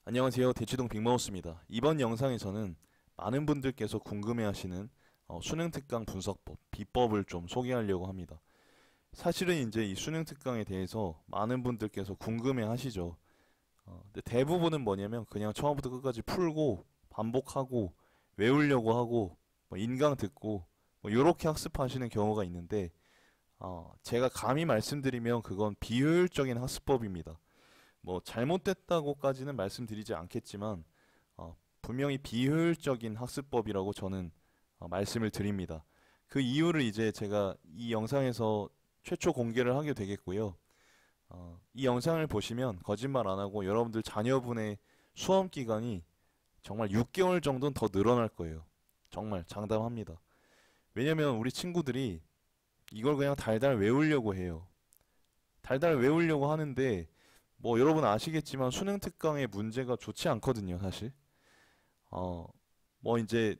안녕하세요. 대치동 빅마우스입니다. 이번 영상에서는 많은 분들께서 궁금해하시는 수능 특강 분석법, 비법을 좀 소개하려고 합니다. 사실은 이제 이 수능 특강에 대해서 많은 분들께서 궁금해하시죠. 근데 대부분은 뭐냐면 그냥 처음부터 끝까지 풀고 반복하고 외우려고 하고 뭐 인강 듣고 뭐 이렇게 학습하시는 경우가 있는데 제가 감히 말씀드리면 그건 비효율적인 학습법입니다. 뭐 잘못됐다고까지는 말씀드리지 않겠지만 분명히 비효율적인 학습법이라고 저는 말씀을 드립니다. 그 이유를 이제 제가 이 영상에서 최초 공개를 하게 되겠고요. 이 영상을 보시면 거짓말 안 하고 여러분들 자녀분의 수험 기간이 정말 6개월 정도는 더 늘어날 거예요. 정말 장담합니다. 왜냐면 우리 친구들이 이걸 그냥 달달 외우려고 해요. 달달 외우려고 하는데 뭐 여러분 아시겠지만 수능 특강의 문제가 좋지 않거든요, 사실. 어, 뭐 이제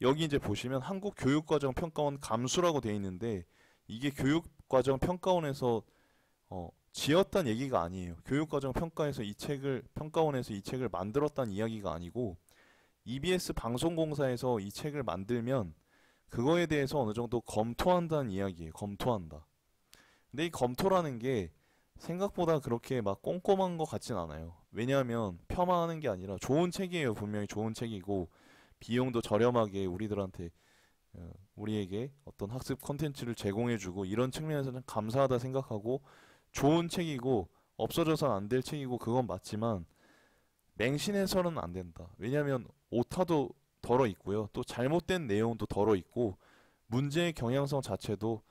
여기 이제 보시면 한국 교육과정 평가원 감수라고 돼 있는데 이게 교육과정 평가원에서 지었단 얘기가 아니에요. 교육과정 평가에서 이 책을 평가원에서 이 책을 만들었단 이야기가 아니고 EBS 방송공사에서 이 책을 만들면 그거에 대해서 어느 정도 검토한다는 이야기예요. 검토한다. 근데 이 검토라는 게 생각보다 그렇게 막 꼼꼼한 것 같진 않아요. 왜냐하면 폄하하는 게 아니라 좋은 책이에요. 분명히 좋은 책이고 비용도 저렴하게 우리들한테 우리에게 어떤 학습 컨텐츠를 제공해주고 이런 측면에서는 감사하다 생각하고 좋은 책이고 없어져선 안 될 책이고 그건 맞지만 맹신해서는 안 된다. 왜냐하면 오타도 덜어 있고요. 또 잘못된 내용도 덜어 있고 문제의 경향성 자체도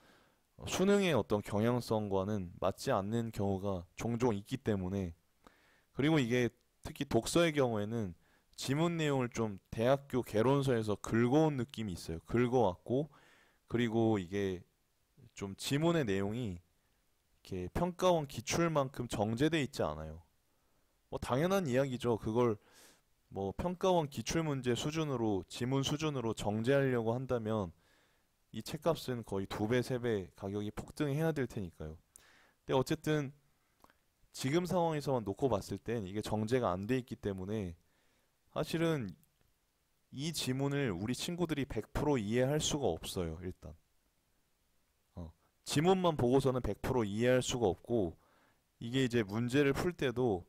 수능의 어떤 경향성과는 맞지 않는 경우가 종종 있기 때문에 그리고 이게 특히 독서의 경우에는 지문 내용을 좀 대학교 개론서에서 긁어온 느낌이 있어요. 긁어왔고 그리고 이게 좀 지문의 내용이 이렇게 평가원 기출만큼 정제돼 있지 않아요. 뭐 당연한 이야기죠. 그걸 뭐 평가원 기출 문제 수준으로 지문 수준으로 정제하려고 한다면 이 책값은 거의 두 배, 세 배 가격이 폭등해야 될 테니까요. 근데 어쨌든 지금 상황에서만 놓고 봤을 땐 이게 정제가 안 돼 있기 때문에 사실은 이 지문을 우리 친구들이 100% 이해할 수가 없어요, 일단. 지문만 보고서는 100% 이해할 수가 없고 이게 이제 문제를 풀 때도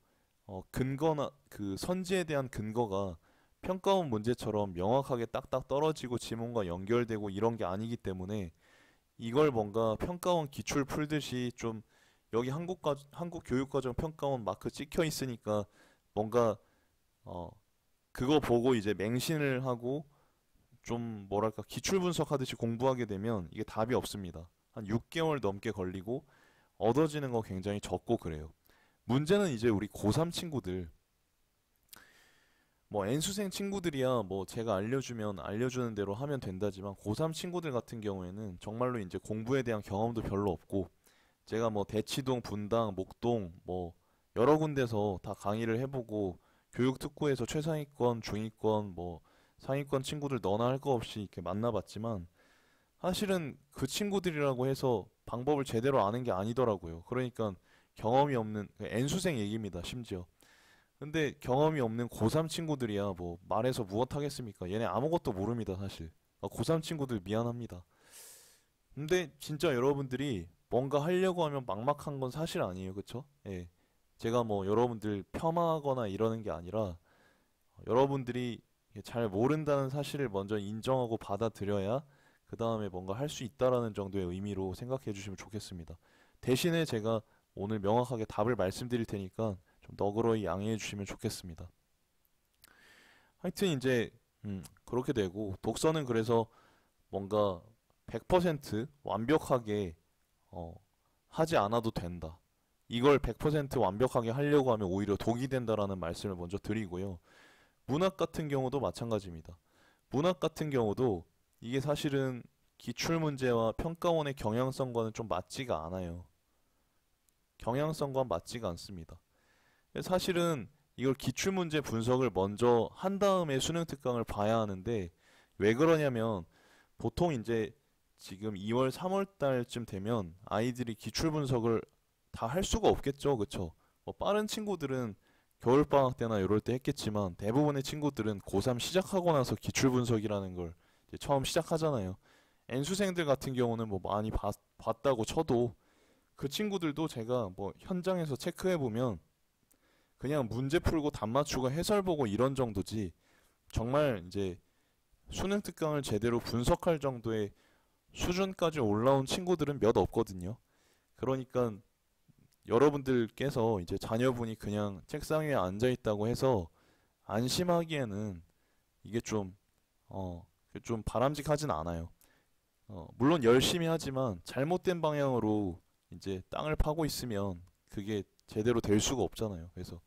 근거나 그 선지에 대한 근거가 평가원 문제처럼 명확하게 딱딱 떨어지고 지문과 연결되고 이런 게 아니기 때문에 이걸 뭔가 평가원 기출 풀듯이 좀 여기 한국 교육과정 평가원 마크 찍혀 있으니까 뭔가 어 그거 보고 이제 맹신을 하고 좀 뭐랄까 기출 분석하듯이 공부하게 되면 이게 답이 없습니다. 한 6개월 넘게 걸리고 얻어지는 거 굉장히 적고 그래요. 문제는 이제 우리 고3 친구들 뭐 N수생 친구들이야 뭐 제가 알려주면 알려주는 대로 하면 된다지만 고3 친구들 같은 경우에는 정말로 이제 공부에 대한 경험도 별로 없고 제가 뭐 대치동, 분당, 목동 뭐 여러 군데서 다 강의를 해보고 교육특구에서 최상위권, 중위권, 뭐 상위권 친구들 너나 할 거 없이 이렇게 만나봤지만 사실은 그 친구들이라고 해서 방법을 제대로 아는 게 아니더라고요. 그러니까 경험이 없는 N수생 얘기입니다. 심지어. 근데 경험이 없는 고3 친구들이야 뭐 말해서 무엇 하겠습니까? 얘네 아무것도 모릅니다, 사실. 고3 친구들 미안합니다. 근데 진짜 여러분들이 뭔가 하려고 하면 막막한 건 사실 아니에요. 그쵸? 예. 제가 뭐 여러분들 폄하하거나 이러는 게 아니라 여러분들이 잘 모른다는 사실을 먼저 인정하고 받아들여야 그 다음에 뭔가 할 수 있다라는 정도의 의미로 생각해 주시면 좋겠습니다. 대신에 제가 오늘 명확하게 답을 말씀드릴 테니까 좀 너그러이 양해해 주시면 좋겠습니다. 하여튼 이제 그렇게 되고 독서는 그래서 뭔가 100% 완벽하게 어, 하지 않아도 된다. 이걸 100% 완벽하게 하려고 하면 오히려 독이 된다라는 말씀을 먼저 드리고요. 문학 같은 경우도 마찬가지입니다. 문학 같은 경우도 이게 사실은 기출 문제와 평가원의 경향성과는 좀 맞지가 않아요. 경향성과 맞지가 않습니다. 사실은 이걸 기출문제 분석을 먼저 한 다음에 수능 특강을 봐야 하는데 왜 그러냐면 보통 이제 지금 2월, 3월 달쯤 되면 아이들이 기출 분석을 다 할 수가 없겠죠. 그쵸? 뭐 빠른 친구들은 겨울방학 때나 이럴 때 했겠지만 대부분의 친구들은 고3 시작하고 나서 기출분석이라는 걸 이제 처음 시작하잖아요. N수생들 같은 경우는 뭐 많이 봤다고 쳐도 그 친구들도 제가 뭐 현장에서 체크해보면 그냥 문제 풀고 답 맞추고 해설 보고 이런 정도지 정말 이제 수능 특강을 제대로 분석할 정도의 수준까지 올라온 친구들은 몇 없거든요. 그러니까 여러분들께서 이제 자녀분이 그냥 책상 위에 앉아 있다고 해서 안심하기에는 이게 좀 바람직하진 않아요. 물론 열심히 하지만 잘못된 방향으로 이제 땅을 파고 있으면 그게 제대로 될 수가 없잖아요. 그래서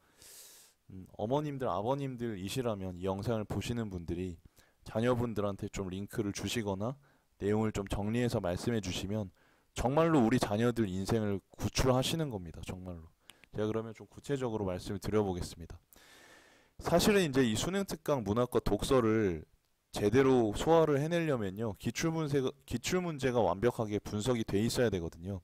어머님들, 아버님들이시라면 이 영상을 보시는 분들이 자녀분들한테 좀 링크를 주시거나 내용을 좀 정리해서 말씀해 주시면 정말로 우리 자녀들 인생을 구출하시는 겁니다. 정말로. 제가 그러면 좀 구체적으로 말씀을 드려보겠습니다. 사실은 이제 이 수능 특강 문학과 독서를 제대로 소화를 해내려면요. 기출문제가 완벽하게 분석이 돼 있어야 되거든요.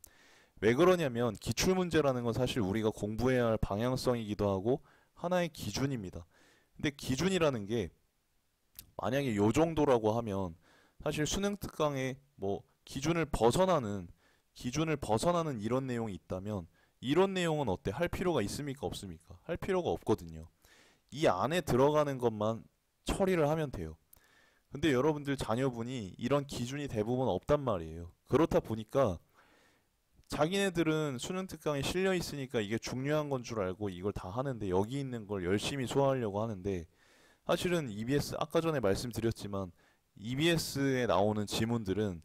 왜 그러냐면 기출문제라는 건 사실 우리가 공부해야 할 방향성이기도 하고 하나의 기준입니다. 근데 기준이라는 게 만약에 요 정도라고 하면 사실 수능 특강에 뭐 기준을 벗어나는 이런 내용이 있다면 이런 내용은 어때? 할 필요가 있습니까? 없습니까? 할 필요가 없거든요. 이 안에 들어가는 것만 처리를 하면 돼요. 근데 여러분들 자녀분이 이런 기준이 대부분 없단 말이에요. 그렇다 보니까 자기네들은 수능 특강에 실려 있으니까 이게 중요한 건 줄 알고 이걸 다 하는데 여기 있는 걸 열심히 소화하려고 하는데 사실은 EBS 아까 전에 말씀드렸지만 EBS에 나오는 지문들은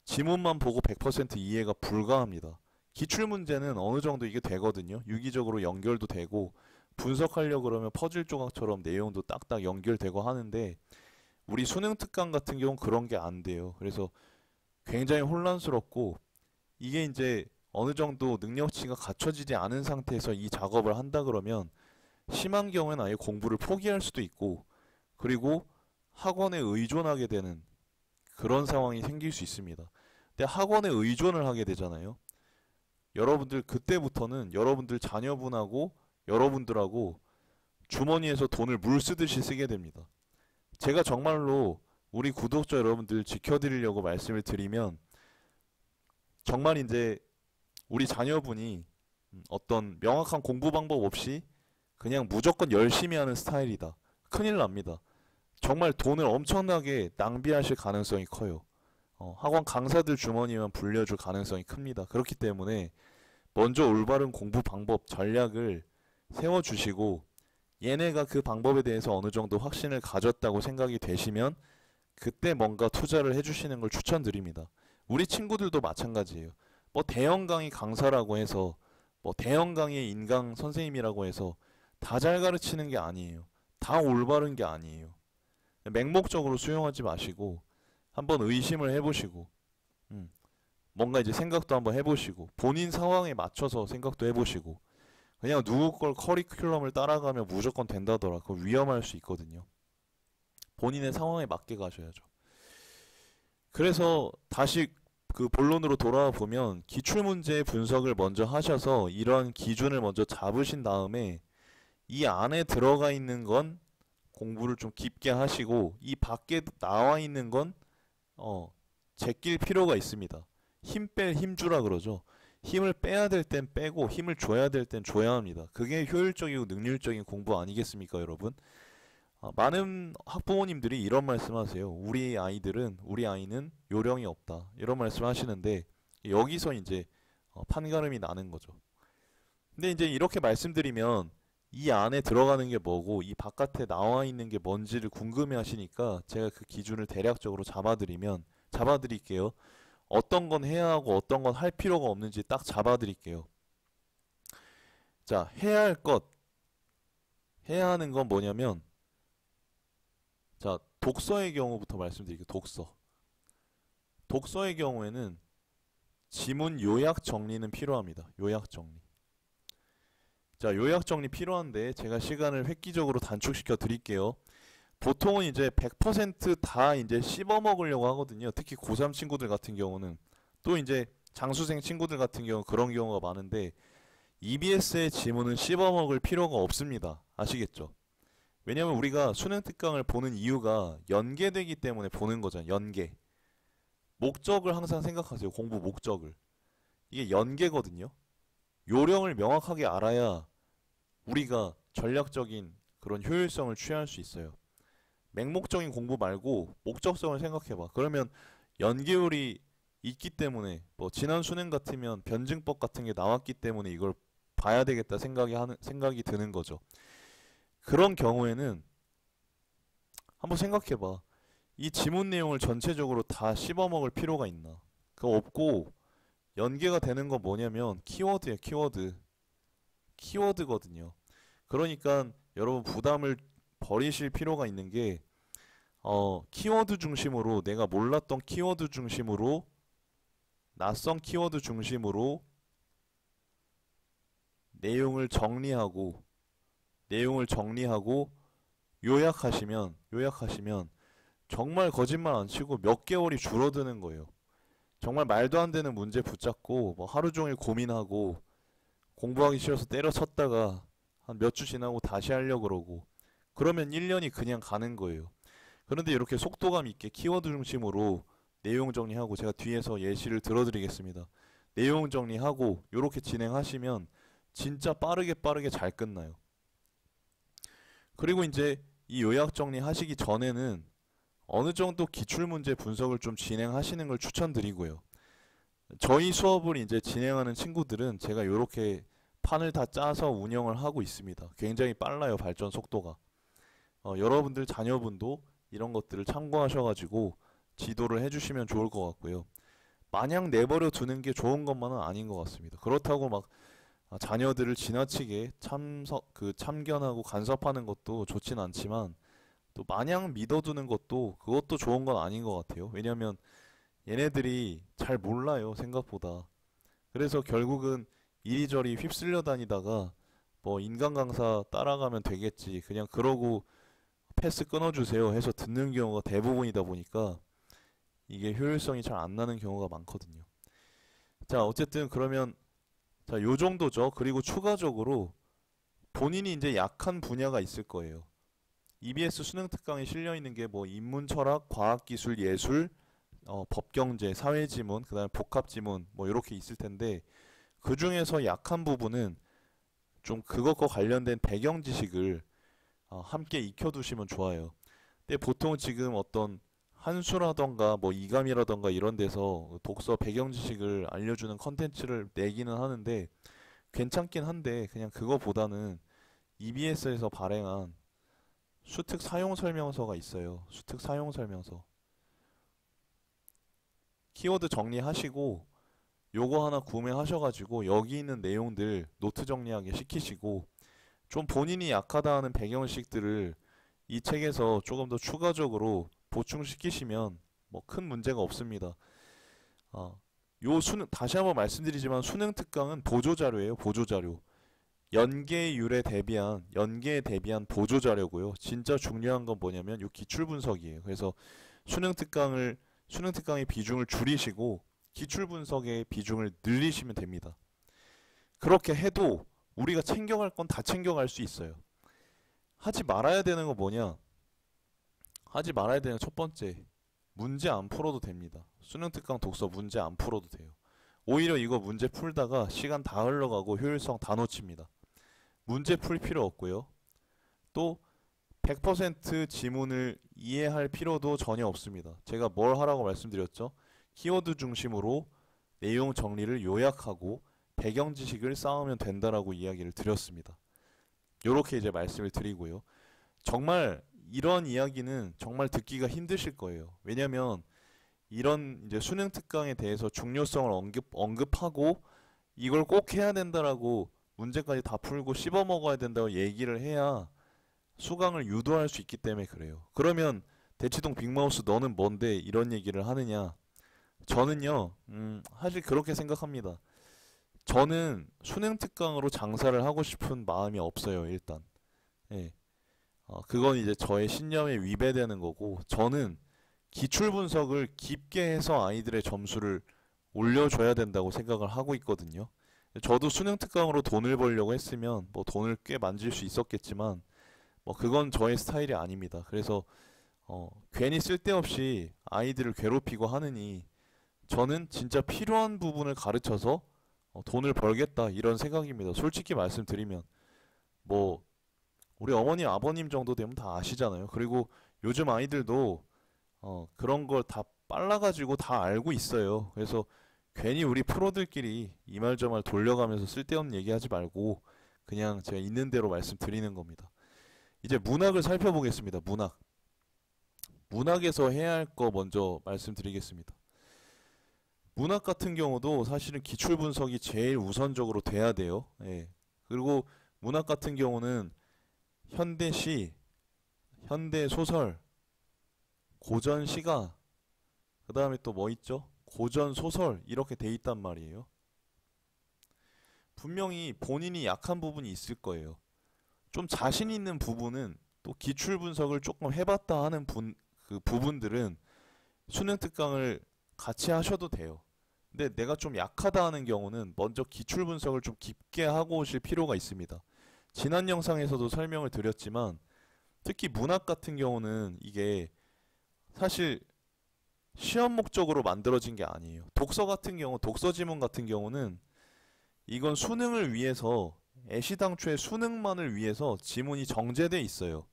지문만 보고 100% 이해가 불가합니다. 기출문제는 어느 정도 이게 되거든요. 유기적으로 연결도 되고 분석하려고 그러면 퍼즐 조각처럼 내용도 딱딱 연결되고 하는데 우리 수능 특강 같은 경우는 그런 게 안 돼요. 그래서 굉장히 혼란스럽고 이게 이제 어느 정도 능력치가 갖춰지지 않은 상태에서 이 작업을 한다 그러면 심한 경우에는 아예 공부를 포기할 수도 있고 그리고 학원에 의존하게 되는 그런 상황이 생길 수 있습니다. 근데 학원에 의존을 하게 되잖아요. 여러분들 그때부터는 여러분들 자녀분하고 여러분들하고 주머니에서 돈을 물 쓰듯이 쓰게 됩니다. 제가 정말로 우리 구독자 여러분들 지켜드리려고 말씀을 드리면 정말 이제 우리 자녀분이 어떤 명확한 공부 방법 없이 그냥 무조건 열심히 하는 스타일이다. 큰일 납니다. 정말 돈을 엄청나게 낭비하실 가능성이 커요. 학원 강사들 주머니만 불려줄 가능성이 큽니다. 그렇기 때문에 먼저 올바른 공부 방법, 전략을 세워주시고 얘네가 그 방법에 대해서 어느 정도 확신을 가졌다고 생각이 되시면 그때 뭔가 투자를 해주시는 걸 추천드립니다. 우리 친구들도 마찬가지예요. 뭐 대형 강의 강사라고 해서 뭐 대형 강의의 인강 선생님이라고 해서 다 잘 가르치는 게 아니에요. 다 올바른 게 아니에요. 맹목적으로 수용하지 마시고 한번 의심을 해보시고 뭔가 이제 생각도 한번 해보시고 본인 상황에 맞춰서 생각도 해보시고 그냥 누구 걸 커리큘럼을 따라가면 무조건 된다더라. 그거 위험할 수 있거든요. 본인의 상황에 맞게 가셔야죠. 그래서 다시 그 본론으로 돌아와 보면 기출문제 분석을 먼저 하셔서 이런 기준을 먼저 잡으신 다음에 이 안에 들어가 있는 건 공부를 좀 깊게 하시고 이 밖에 나와 있는 건 제낄 필요가 있습니다. 힘 뺄 힘주라 그러죠. 힘을 빼야 될 땐 빼고 힘을 줘야 될 땐 줘야 합니다. 그게 효율적이고 능률적인 공부 아니겠습니까, 여러분? 많은 학부모님들이 이런 말씀하세요. 우리 아이는 요령이 없다. 이런 말씀하시는데 여기서 이제 판가름이 나는 거죠. 근데 이제 이렇게 말씀드리면 이 안에 들어가는 게 뭐고 이 바깥에 나와 있는 게 뭔지를 궁금해 하시니까 제가 그 기준을 대략적으로 잡아드릴게요. 어떤 건 해야 하고 어떤 건 할 필요가 없는지 딱 잡아드릴게요. 자, 해야 하는 건 뭐냐면 자, 독서의 경우부터 말씀드릴게요. 독서의 경우에는 지문 요약 정리는 필요합니다. 요약 정리. 자, 요약 정리 필요한데 제가 시간을 획기적으로 단축시켜 드릴게요. 보통은 이제 100% 이제 씹어 먹으려고 하거든요. 특히 고3 친구들 같은 경우는 또 이제 장수생 친구들 같은 경우 그런 경우가 많은데 EBS의 지문은 씹어먹을 필요가 없습니다. 아시겠죠? 왜냐면 우리가 수능 특강을 보는 이유가 연계되기 때문에 보는 거잖아요. 연계. 목적을 항상 생각하세요. 공부 목적을. 이게 연계거든요. 요령을 명확하게 알아야 우리가 전략적인 그런 효율성을 취할 수 있어요. 맹목적인 공부 말고 목적성을 생각해봐. 그러면 연계율이 있기 때문에 뭐 지난 수능 같으면 변증법 같은 게 나왔기 때문에 이걸 봐야 되겠다 생각이 드는 거죠. 그런 경우에는 한번 생각해봐. 이 지문 내용을 전체적으로 다 씹어먹을 필요가 있나? 그거 없고 연계가 되는 건 뭐냐면 키워드야, 키워드. 키워드거든요. 그러니까 여러분 부담을 버리실 필요가 있는 게 키워드 중심으로 내가 몰랐던 키워드 중심으로 낯선 키워드 중심으로 내용을 정리하고 요약하시면 정말 거짓말 안 치고 몇 개월이 줄어드는 거예요. 정말 말도 안 되는 문제 붙잡고 뭐 하루 종일 고민하고 공부하기 싫어서 때려쳤다가 한 몇 주 지나고 다시 하려고 그러고 그러면 1년이 그냥 가는 거예요. 그런데 이렇게 속도감 있게 키워드 중심으로 내용 정리하고 제가 뒤에서 예시를 들어드리겠습니다. 내용 정리하고 이렇게 진행하시면 진짜 빠르게 잘 끝나요. 그리고 이제 이 요약 정리하시기 전에는 어느 정도 기출문제 분석을 좀 진행하시는 걸 추천드리고요. 저희 수업을 이제 진행하는 친구들은 제가 이렇게 판을 다 짜서 운영을 하고 있습니다. 굉장히 빨라요, 발전 속도가. 여러분들 자녀분도 이런 것들을 참고하셔가지고 지도를 해주시면 좋을 것 같고요. 마냥 내버려 두는 게 좋은 것만은 아닌 것 같습니다. 그렇다고 막 자녀들을 지나치게 참견하고 간섭하는 것도 좋진 않지만 또 마냥 믿어두는 그것도 좋은 건 아닌 것 같아요. 왜냐면 얘네들이 잘 몰라요, 생각보다. 그래서 결국은 이리저리 휩쓸려 다니다가 뭐 인간 강사 따라가면 되겠지, 그냥 그러고 패스 끊어주세요 해서 듣는 경우가 대부분이다 보니까 이게 효율성이 잘 안 나는 경우가 많거든요. 자, 어쨌든 그러면 자, 요 정도죠. 그리고 추가적으로 본인이 이제 약한 분야가 있을 거예요. EBS 수능 특강에 실려 있는 게 뭐 인문, 철학, 과학, 기술, 예술, 법경제, 사회지문, 그다음에 복합지문 뭐 이렇게 있을 텐데 그 중에서 약한 부분은 좀 그것과 관련된 배경 지식을 함께 익혀두시면 좋아요. 근데 보통 지금 어떤 한수라던가 뭐 이감이라던가 이런 데서 독서 배경 지식을 알려주는 컨텐츠를 내기는 하는데 괜찮긴 한데 그냥 그거보다는 EBS에서 발행한 수특 사용 설명서가 있어요. 수특 사용 설명서. 키워드 정리하시고 요거 하나 구매하셔가지고 여기 있는 내용들 노트 정리하게 시키시고 좀 본인이 약하다 하는 배경식들을 이 책에서 조금 더 추가적으로 보충시키시면 뭐 큰 문제가 없습니다. 요 수능 다시 한번 말씀드리지만 수능 특강은 보조자료예요. 보조자료. 연계에 대비한 보조자료고요. 진짜 중요한 건 뭐냐면 요 기출 분석이에요. 그래서 수능 특강의 비중을 줄이시고 기출 분석의 비중을 늘리시면 됩니다. 그렇게 해도 우리가 챙겨갈 건 다 챙겨갈 수 있어요. 하지 말아야 되는 건 뭐냐? 하지 말아야 되는 첫 번째, 문제 안 풀어도 됩니다. 수능 특강 독서 문제 안 풀어도 돼요. 오히려 이거 문제 풀다가 시간 다 흘러가고 효율성 다 놓칩니다. 문제 풀 필요 없고요. 또 100% 지문을 이해할 필요도 전혀 없습니다. 제가 뭘 하라고 말씀드렸죠? 키워드 중심으로 내용 정리를 요약하고 배경 지식을 쌓으면 된다라고 이야기를 드렸습니다. 요렇게 이제 말씀을 드리고요. 정말 이런 이야기는 정말 듣기가 힘드실 거예요. 왜냐면 이런 이제 수능 특강에 대해서 중요성을 언급하고 이걸 꼭 해야 된다라고 문제까지 다 풀고 씹어 먹어야 된다고 얘기를 해야 수강을 유도할 수 있기 때문에 그래요. 그러면 대치동 빅마우스 너는 뭔데 이런 얘기를 하느냐? 저는요, 사실 그렇게 생각합니다. 저는 수능 특강으로 장사를 하고 싶은 마음이 없어요, 일단. 예. 그건 이제 저의 신념에 위배되는 거고, 저는 기출 분석을 깊게 해서 아이들의 점수를 올려줘야 된다고 생각을 하고 있거든요. 저도 수능 특강으로 돈을 벌려고 했으면 뭐 돈을 꽤 만질 수 있었겠지만 뭐 그건 저의 스타일이 아닙니다. 그래서 괜히 쓸데없이 아이들을 괴롭히고 하느니 저는 진짜 필요한 부분을 가르쳐서 돈을 벌겠다 이런 생각입니다. 솔직히 말씀드리면 뭐 우리 어머니 아버님 정도 되면 다 아시잖아요. 그리고 요즘 아이들도 그런 걸 다 빨라가지고 다 알고 있어요. 그래서 괜히 우리 프로들끼리 이 말 저 말 돌려가면서 쓸데없는 얘기하지 말고 그냥 제가 있는 대로 말씀드리는 겁니다. 이제 문학을 살펴보겠습니다. 문학. 문학에서 해야 할 거 먼저 말씀드리겠습니다. 문학 같은 경우도 사실은 기출 분석이 제일 우선적으로 돼야 돼요. 예. 그리고 문학 같은 경우는 현대시, 현대소설, 고전시가, 그 다음에 또 뭐 있죠? 고전소설 이렇게 돼 있단 말이에요. 분명히 본인이 약한 부분이 있을 거예요. 좀 자신 있는 부분은 또 기출 분석을 조금 해봤다 하는 그 부분들은 수능 특강을 같이 하셔도 돼요. 근데 내가 좀 약하다 하는 경우는 먼저 기출 분석을 좀 깊게 하고 오실 필요가 있습니다. 지난 영상에서도 설명을 드렸지만 특히 문학 같은 경우는 이게 사실 시험 목적으로 만들어진 게 아니에요. 독서 같은 경우, 독서 지문 같은 경우는 이건 수능을 위해서 애시당초에 수능만을 위해서 지문이 정제돼 있어요.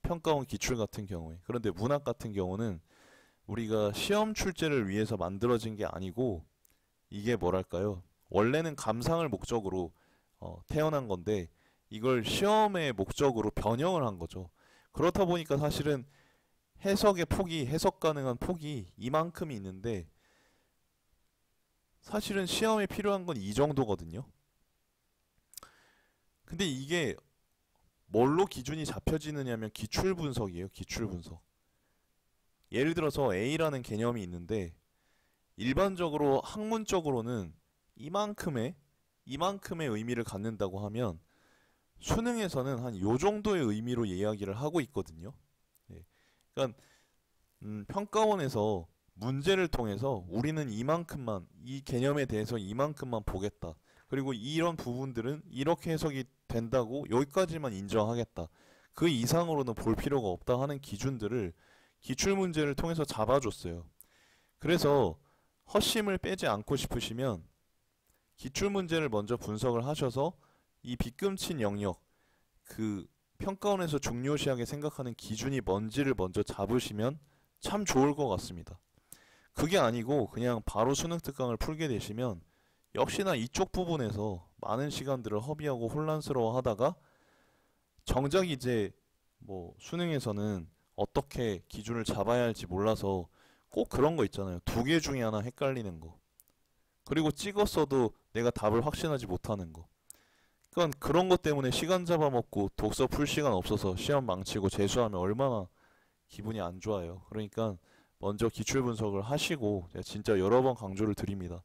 평가원 기출 같은 경우에. 그런데 문학 같은 경우는 우리가 시험 출제를 위해서 만들어진 게 아니고 이게 뭐랄까요? 원래는 감상을 목적으로 태어난 건데 이걸 시험의 목적으로 변형을 한 거죠. 그렇다 보니까 사실은 해석의 폭이, 해석 가능한 폭이 이만큼이 있는데 사실은 시험에 필요한 건 이 정도거든요. 근데 이게 뭘로 기준이 잡혀지느냐면 기출 분석이에요. 기출 분석. 예를 들어서 A라는 개념이 있는데 일반적으로 학문적으로는 이만큼의 의미를 갖는다고 하면 수능에서는 한 요 정도의 의미로 이야기를 하고 있거든요. 예. 그러니까 평가원에서 문제를 통해서 우리는 이만큼만 이 개념에 대해서 이만큼만 보겠다. 그리고 이런 부분들은 이렇게 해석이 된다고 여기까지만 인정하겠다. 그 이상으로는 볼 필요가 없다 하는 기준들을 기출 문제를 통해서 잡아줬어요. 그래서 헛심을 빼지 않고 싶으시면 기출 문제를 먼저 분석을 하셔서 이 빗금친 영역, 그 평가원에서 중요시하게 생각하는 기준이 뭔지를 먼저 잡으시면 참 좋을 것 같습니다. 그게 아니고 그냥 바로 수능 특강을 풀게 되시면 역시나 이쪽 부분에서 많은 시간들을 허비하고 혼란스러워 하다가 정작 이제 뭐 수능에서는 어떻게 기준을 잡아야 할지 몰라서 꼭 그런 거 있잖아요. 두 개 중에 하나 헷갈리는 거. 그리고 찍었어도 내가 답을 확신하지 못하는 거. 그러니까 그런 것 때문에 시간 잡아먹고 독서 풀 시간 없어서 시험 망치고 재수하면 얼마나 기분이 안 좋아요. 그러니까 먼저 기출 분석을 하시고 제가 진짜 여러 번 강조를 드립니다.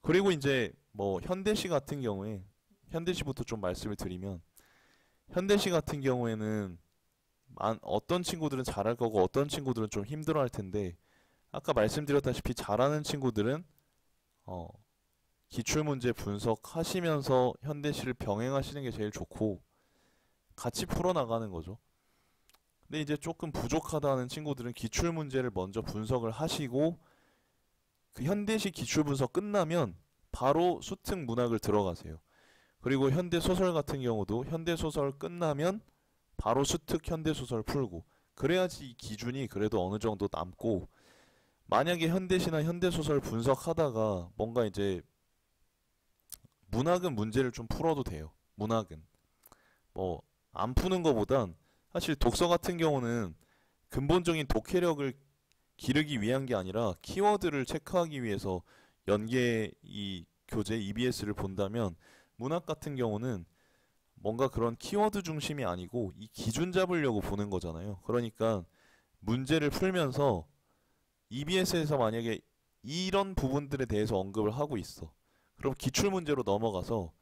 그리고 이제 뭐 현대시 같은 경우에 현대시부터 좀 말씀을 드리면 현대시 같은 경우에는 어떤 친구들은 잘할 거고 어떤 친구들은 좀 힘들어 할 텐데 아까 말씀드렸다시피 잘하는 친구들은 어, 기출문제 분석하시면서 현대시를 병행하시는 게 제일 좋고 같이 풀어나가는 거죠. 근데 이제 조금 부족하다는 친구들은 기출문제를 먼저 분석을 하시고 그 현대시 기출 분석 끝나면 바로 수특 문학을 들어가세요. 그리고 현대소설 같은 경우도 현대소설 끝나면 바로 수특 현대소설 풀고 그래야지 이 기준이 그래도 어느 정도 남고 만약에 현대시나 현대소설 분석하다가 뭔가 이제 문학은 문제를 좀 풀어도 돼요. 문학은 뭐 안 푸는 것보단 사실 독서 같은 경우는 근본적인 독해력을 기르기 위한 게 아니라 키워드를 체크하기 위해서 연계 이 교재 EBS를 본다면 문학 같은 경우는 뭔가 그런 키워드 중심이 아니고 이 기준 잡으려고 보는 거잖아요. 그러니까 문제를 풀면서 EBS에서 만약에 이런 부분들에 대해서 언급을 하고 있어. 그럼 기출 문제로 넘어가서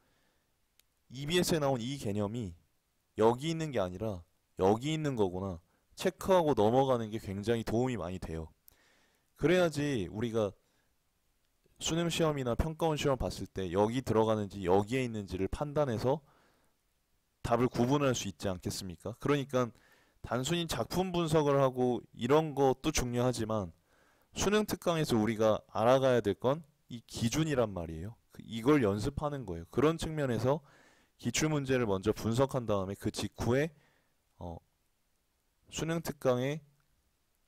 EBS에 나온 이 개념이 여기 있는 게 아니라 여기 있는 거구나. 체크하고 넘어가는 게 굉장히 도움이 많이 돼요. 그래야지 우리가 수능 시험이나 평가원 시험 봤을 때 여기 들어가는지 여기에 있는지를 판단해서 답을 구분할 수 있지 않겠습니까? 그러니까 단순히 작품 분석을 하고 이런 것도 중요하지만 수능 특강에서 우리가 알아가야 될 건 이 기준이란 말이에요. 이걸 연습하는 거예요. 그런 측면에서 기출 문제를 먼저 분석한 다음에 그 직후에 수능 특강의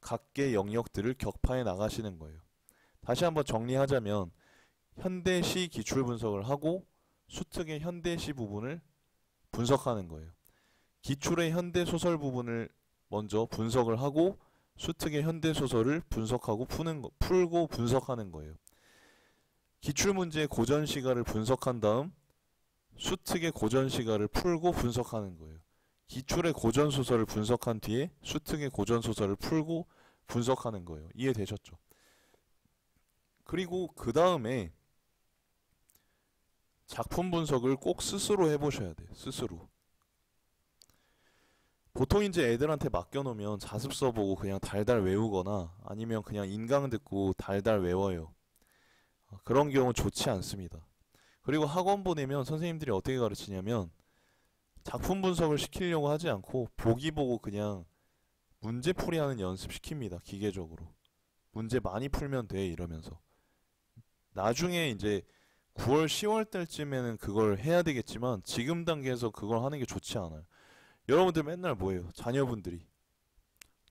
각계 영역들을 격파해 나가시는 거예요. 다시 한번 정리하자면 현대시 기출 분석을 하고 수특의 현대시 부분을 분석하는 거예요. 기출의 현대소설 부분을 먼저 분석을 하고 수특의 현대소설을 분석하고 풀고 분석하는 거예요. 기출문제의 고전시가를 분석한 다음 수특의 고전시가를 풀고 분석하는 거예요. 기출의 고전소설을 분석한 뒤에 수특의 고전소설을 풀고 분석하는 거예요. 이해되셨죠? 그리고 그 다음에 작품 분석을 꼭 스스로 해보셔야 돼요. 스스로. 보통 이제 애들한테 맡겨놓으면 자습서 보고 그냥 달달 외우거나 아니면 그냥 인강 듣고 달달 외워요. 그런 경우 좋지 않습니다. 그리고 학원 보내면 선생님들이 어떻게 가르치냐면 작품 분석을 시키려고 하지 않고 보기 보고 그냥 문제풀이하는 연습 시킵니다. 기계적으로. 문제 많이 풀면 돼 이러면서. 나중에 이제 9월, 10월 달쯤에는 그걸 해야 되겠지만 지금 단계에서 그걸 하는 게 좋지 않아요. 여러분들 맨날 뭐예요? 자녀분들이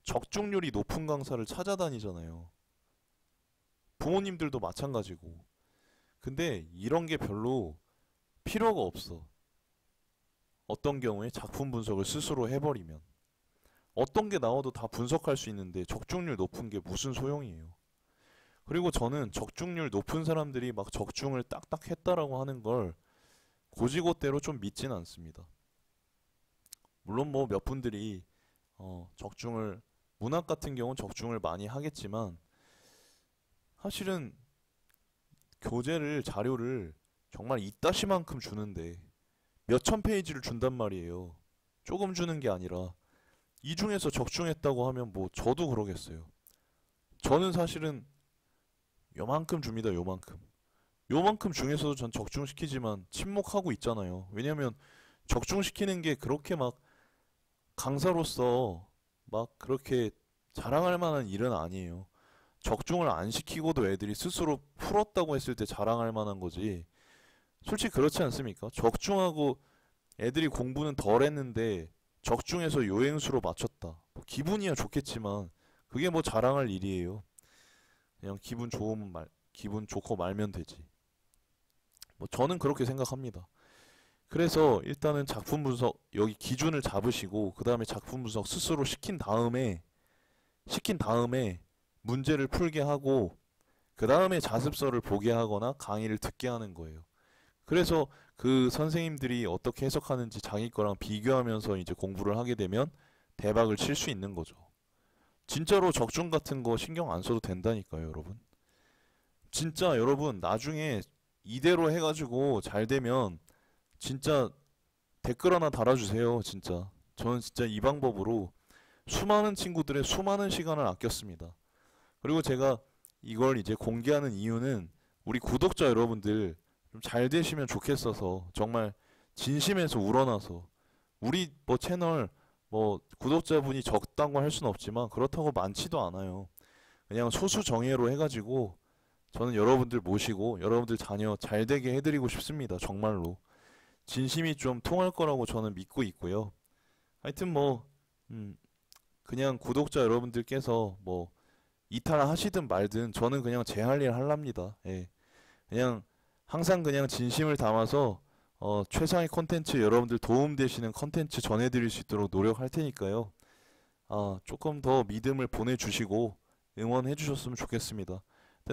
적중률이 높은 강사를 찾아다니잖아요. 부모님들도 마찬가지고. 근데 이런 게 별로 필요가 없어. 어떤 경우에 작품 분석을 스스로 해버리면 어떤 게 나와도 다 분석할 수 있는데 적중률 높은 게 무슨 소용이에요. 그리고 저는 적중률 높은 사람들이 막 적중을 딱딱 했다라고 하는 걸 고지고대로 좀 믿진 않습니다. 물론 뭐 몇 분들이 적중을 문학 같은 경우는 적중을 많이 하겠지만 사실은 교재를 자료를 정말 이따시만큼 주는데 몇천 페이지를 준단 말이에요. 조금 주는 게 아니라 이 중에서 적중했다고 하면 뭐 저도 그러겠어요. 저는 사실은 요만큼 줍니다. 요만큼. 요만큼 중에서도 전 적중시키지만 침묵하고 있잖아요. 왜냐면 적중시키는 게 그렇게 막 강사로서 막 그렇게 자랑할 만한 일은 아니에요. 적중을 안 시키고도 애들이 스스로 풀었다고 했을 때 자랑할 만한 거지. 솔직히 그렇지 않습니까? 적중하고 애들이 공부는 덜 했는데 적중해서 요행수로 맞췄다. 뭐 기분이야 좋겠지만 그게 뭐 자랑할 일이에요. 그냥 기분 좋고 말면 되지. 뭐 저는 그렇게 생각합니다. 그래서 일단은 작품 분석 여기 기준을 잡으시고 그 다음에 작품 분석 스스로 시킨 다음에 문제를 풀게 하고 그 다음에 자습서를 보게 하거나 강의를 듣게 하는 거예요. 그래서 그 선생님들이 어떻게 해석하는지 자기 거랑 비교하면서 이제 공부를 하게 되면 대박을 칠 수 있는 거죠. 진짜로 적중 같은 거 신경 안 써도 된다니까요, 여러분. 진짜 여러분 나중에 이대로 해가지고 잘 되면 진짜 댓글 하나 달아주세요, 진짜. 저는 진짜 이 방법으로 수많은 친구들의 수많은 시간을 아꼈습니다. 그리고 제가 이걸 이제 공개하는 이유는 우리 구독자 여러분들 좀 잘 되시면 좋겠어서 정말 진심에서 우러나서 우리 뭐 채널 뭐 구독자분이 적다고 할 수는 없지만 그렇다고 많지도 않아요. 그냥 소수 정예로 해가지고 저는 여러분들 모시고 여러분들 자녀 잘 되게 해드리고 싶습니다. 정말로. 진심이 좀 통할 거라고 저는 믿고 있고요. 하여튼 뭐 그냥 구독자 여러분들께서 뭐 이탈하시든 말든 저는 그냥 제 할 일 할랍니다. 예. 그냥 항상 그냥 진심을 담아서 최상의 컨텐츠 여러분들 도움되시는 컨텐츠 전해드릴 수 있도록 노력할 테니까요. 조금 더 믿음을 보내주시고 응원해 주셨으면 좋겠습니다.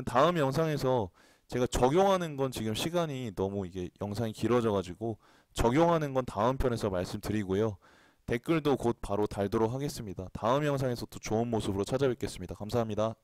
다음 영상에서 제가 적용하는 건 지금 시간이 너무 이게 영상이 길어져 가지고 적용하는 건 다음 편에서 말씀드리고요. 댓글도 곧 바로 달도록 하겠습니다. 다음 영상에서 또 좋은 모습으로 찾아뵙겠습니다. 감사합니다.